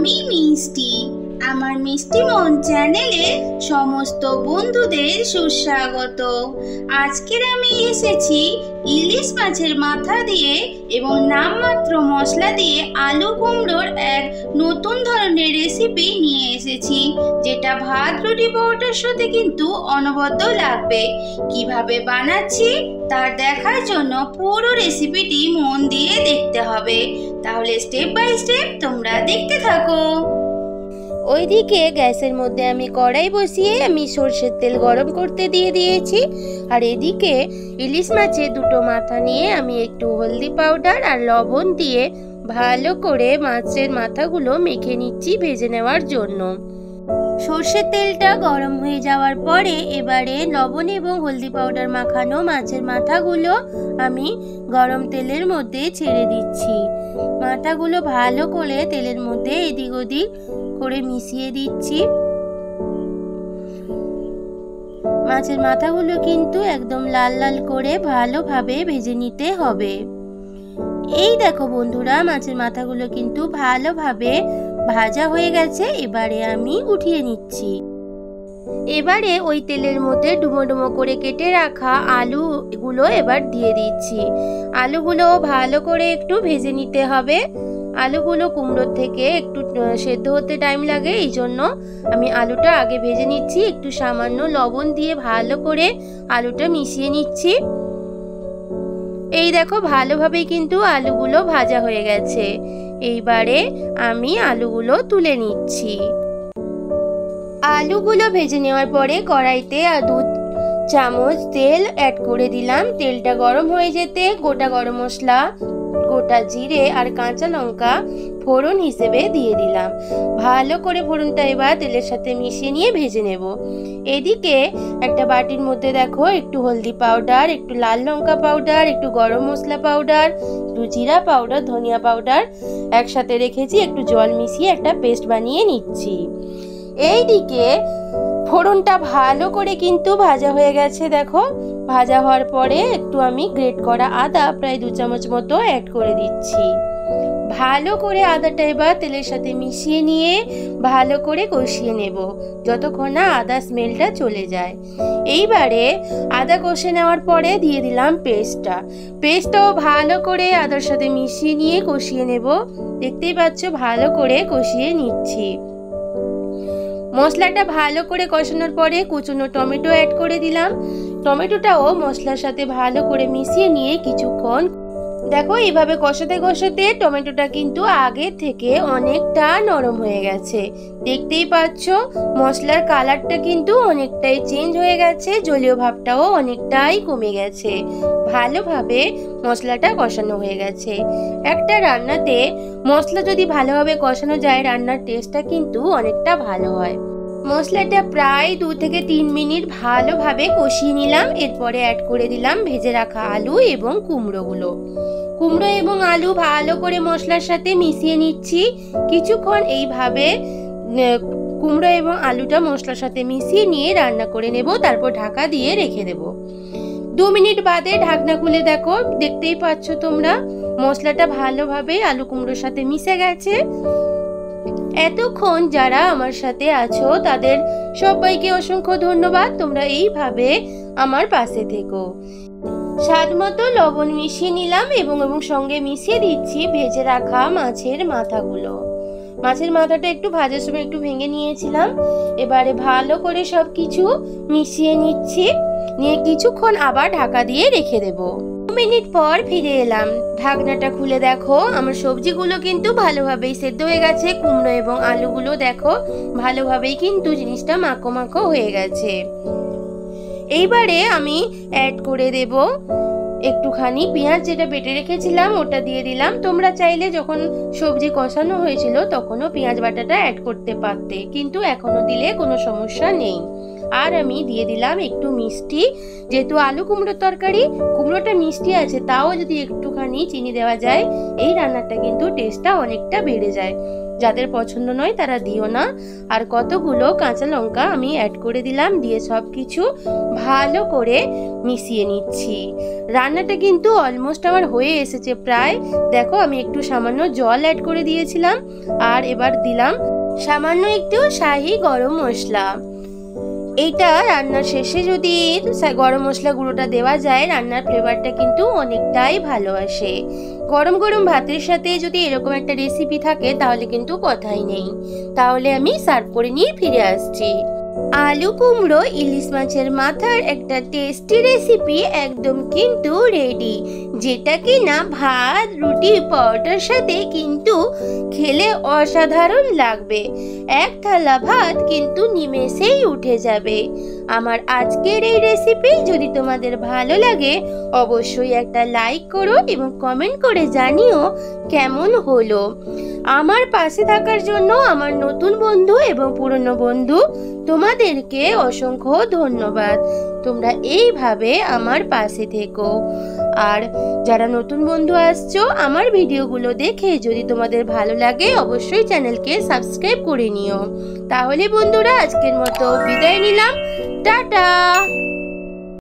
আমি মিষ্টি। আমার মিষ্টি মন চ্যানেলে সমস্ত বন্ধুদের সুস্বাগত। আজকের আমি এসেছি ইলিশ মাছের মাথা দিয়ে এবং নামমাত্র মশলা দিয়ে আলু কুমড়োর এক নতুন ধরনের রেসিপি নিয়ে এসেছি, যেটা ভাত রুটি পরোটার সাথে কিন্তু অনবদ্য লাগবে। কিভাবে বানাচ্ছি তার দেখার জন্য পুরো রেসিপিটি মন দিয়ে দেখতে হবে। তাহলে স্টেপ বাই স্টেপ তোমরা দেখতে থাকো। ওইদিকে গ্যাসের মধ্যে আমি কড়াই বসিয়ে আমি সরষের তেল গরম করতে দিয়ে দিয়েছি। আর এদিকে ইলিশ মাছের দুটো মাথা নিয়ে আমি একটু হলদি পাউডার আর লবণ দিয়ে ভালো করে মাছের মাথাগুলো মেখে নিচ্ছি ভেজে নেওয়ার জন্য। সরষের তেলটা গরম হয়ে যাওয়ার পরে এবারে লবণ এবং হলদি পাউডার মাখানো মাছের মাথাগুলো আমি গরম তেলের মধ্যে ছেড়ে দিচ্ছি। মাথাগুলো ভালো করে তেলের মধ্যে এদিক ওদিক করে মিশিয়ে দিচ্ছি। মাছের মাথাগুলো কিন্তু একদম লাল লাল করে ভালোভাবে ভেজে নিতে হবে। এই দেখো বন্ধুরা, মাছের মাথাগুলো কিন্তু ভালোভাবে ভাজা হয়ে গেছে। এবারে আমি উঠিয়ে নিচ্ছি। এবারে ওই তেলের মধ্যে ডুমো ডুমো করে কেটে রাখা আলুগুলো এবার দিয়ে দিচ্ছি। আলুগুলো ভালো করে একটু ভেজে নিতে হবে। আলুগুলো কুমড়োর থেকে একটু সেদ্ধ হতে টাইম লাগে, এই জন্য আমি আলুটা আগে ভেজে নিচ্ছি। একটু সামান্য লবণ দিয়ে ভালো করে আলুটা মিশিয়ে নিচ্ছি। এই দেখো ভালোভাবেই কিন্তু আলুগুলো ভাজা হয়ে গেছে। এইবারে আমি আলুগুলো তুলে নিচ্ছি। আলুগুলো ভেজে নেওয়ার পরে কড়াইতে 2 চামচ তেল অ্যাড করে দিলাম। তেলটা গরম হয়ে যেতে গোটা গরম মশলা, গোটা জিরে আর কাঁচা লঙ্কা ফোড়ন হিসেবে দিয়ে দিলাম। ভালো করে ফোড়নটা এবার তেলের সাথে মিশিয়ে নিয়ে ভেজে নেব। এদিকে একটা বাটির মধ্যে দেখো একটু হলদি পাউডার, একটু লাল লঙ্কা পাউডার, একটু গরম মশলা পাউডার, একটু জিরা পাউডার, ধনিয়া পাউডার একসাথে রেখেছি। একটু জল মিশিয়ে একটা পেস্ট বানিয়ে নিচ্ছি। এইদিকে ফোড়নটা ভালো করে কিন্তু ভাজা হয়ে গেছে। দেখো ভাজা হওয়ার পরে একটু আমি গ্রেট করা আদা প্রায় 2 চামচ মতো অ্যাড করে দিচ্ছি। ভালো করে আদাটা এবার তেলের সাথে মিশিয়ে নিয়ে ভালো করে কষিয়ে নেব যতক্ষণ না আদা স্মেলটা চলে যায়। এইবারে আদা কষে নেওয়ার পরে দিয়ে দিলাম পেস্টটাও ভালো করে আদার সাথে মিশিয়ে নিয়ে কষিয়ে নেব। দেখতেই পাচ্ছ ভালো করে কষিয়ে নিচ্ছি। মশলাটা ভালো করে কষানোর পরে কুচনো টমেটো অ্যাড করে দিলাম। টমেটোটাও মশলার সাথে ভালো করে মিশিয়ে নিয়ে কিছুক্ষণ দেখো এইভাবে কষাতে কষাতে টমেটোটা কিন্তু আগে থেকে অনেকটা নরম হয়ে গেছে। দেখতেই পাচ্ছ মশলার কালারটা কিন্তু অনেকটাই চেঞ্জ হয়ে গেছে, জলীয় ভাবটাও অনেকটাই কমে গেছে। ভালোভাবে মশলাটা কষানো হয়ে গেছে। একটা রান্নাতে মশলা যদি ভালোভাবে কষানো যায় রান্নার টেস্টটা কিন্তু অনেকটা ভালো হয়। মশলাটা প্রায় 2 থেকে 3 মিনিট ভালোভাবে কষিয়ে নিলাম। এরপরে অ্যাড করে দিলাম ভেজে রাখা আলু এবং কুমড়ো এবং আলু ভালো করে মশলার সাথে মিশিয়ে নিচ্ছি। কিছুক্ষণ এইভাবে কুমড়ো এবং আলুটা মশলার সাথে মিশিয়ে নিয়ে রান্না করে নেব। তারপর ঢাকা দিয়ে রেখে দেব। 2 মিনিট বাদে ঢাকনা খুলে দেখো, দেখতেই পাচ্ছ তোমরা মশলাটা ভালোভাবে আলু কুমড়োর সাথে মিশে গেছে। এতক্ষণ যারা আমার সাথে আছো তাদের সবাইকে অসংখ্য ধন্যবাদ। তোমরা এইভাবে আমার পাশে থেকো। স্বাদ মতো লবণ মিশিয়ে নিলাম এবং সঙ্গে মিশিয়ে দিচ্ছি ভেজে রাখা মাছের মাথাগুলো। মাছের মাথাটা একটু ভাজার সময় একটু ভেঙে নিয়েছিলাম। এবারে ভালো করে সব কিছু মিশিয়ে নিচ্ছি, নিয়ে কিছুক্ষণ আবার ঢাকা দিয়ে রেখে দেব। 2 মিনিট পর ফিরে এলাম। ঢাকনাটা খুলে দেখো আমার সবজিগুলো কিন্তু ভালোভাবেই সেদ্ধ হয়ে গেছে। কুমড়ো এবং আলুগুলো দেখো ভালোভাবেই কিন্তু জিনিসটা মাখো মাখো হয়ে গেছে। এইবারে আমি অ্যাড করে দেব একটুখানি পেঁয়াজ, যেটা বেটে রেখেছিলাম ওটা দিয়ে দিলাম। তোমরা চাইলে যখন সবজি কষানো হয়েছিল তখনও পেঁয়াজ বাটাটা অ্যাড করতে পারতে, কিন্তু এখনো দিলে কোনো সমস্যা নেই। আর আমি দিয়ে দিলাম একটু মিষ্টি, যেহেতু আলু কুমড়োর তরকারি, কুমড়োটা মিষ্টি আছে, তাও যদি একটুখানি চিনি দেওয়া যায় এই রান্নাটা কিন্তু টেস্টটা অনেকটা বেড়ে যায়। যাদের পছন্দ নয় তারা দিও না। আর কতগুলো কাঁচা লঙ্কা আমি অ্যাড করে দিলাম, দিয়ে সব কিছু ভালো করে মিশিয়ে নিচ্ছি। রান্নাটা কিন্তু অলমোস্ট আমার হয়ে এসেছে প্রায়। দেখো আমি একটু সামান্য জল অ্যাড করে দিয়েছিলাম, আর এবার দিলাম সামান্য একটু শাহি গরম মশলা। এইটা রান্নার শেষে যদি গরম মশলা গুঁড়োটা দেওয়া যায়, রান্নার ফ্লেভারটা কিন্তু অনেকটাই ভালো আসে। গরম গরম ভাতের সাথে যদি এরকম একটা রেসিপি থাকে তাহলে কিন্তু কথাই নেই। তাহলে আমি সার্ভ করে নিয়ে ফিরে আসছি। আলু কুমড়ো ইলিশ মাছের মাথার একটা টেস্টি রেসিপি একদম কিন্তু রেডি, যেটা কিনা ভাত, রুটি, পরোটার সাথে কিন্তু খেলে অসাধারণ লাগবে। এক থালা ভাত কিন্তু নিমেষেই উঠে যাবে। আমার আজকের এই রেসিপি যদি তোমাদের ভালো লাগে অবশ্যই একটা লাইক করো এবং কমেন্ট করে জানিও কেমন হলো। আমার পাশে থাকার জন্য আমার নতুন বন্ধু এবং পুরনো বন্ধু তোমাদেরকে অসংখ্য ধন্যবাদ। তোমরা এইভাবে আমার পাশে থেকো। আর যারা নতুন বন্ধু আসছো, আমার ভিডিওগুলো দেখে যদি তোমাদের ভালো লাগে অবশ্যই চ্যানেলকে সাবস্ক্রাইব করে নিও। তাহলে বন্ধুরা আজকের মতো বিদায় নিলাম, টাটা।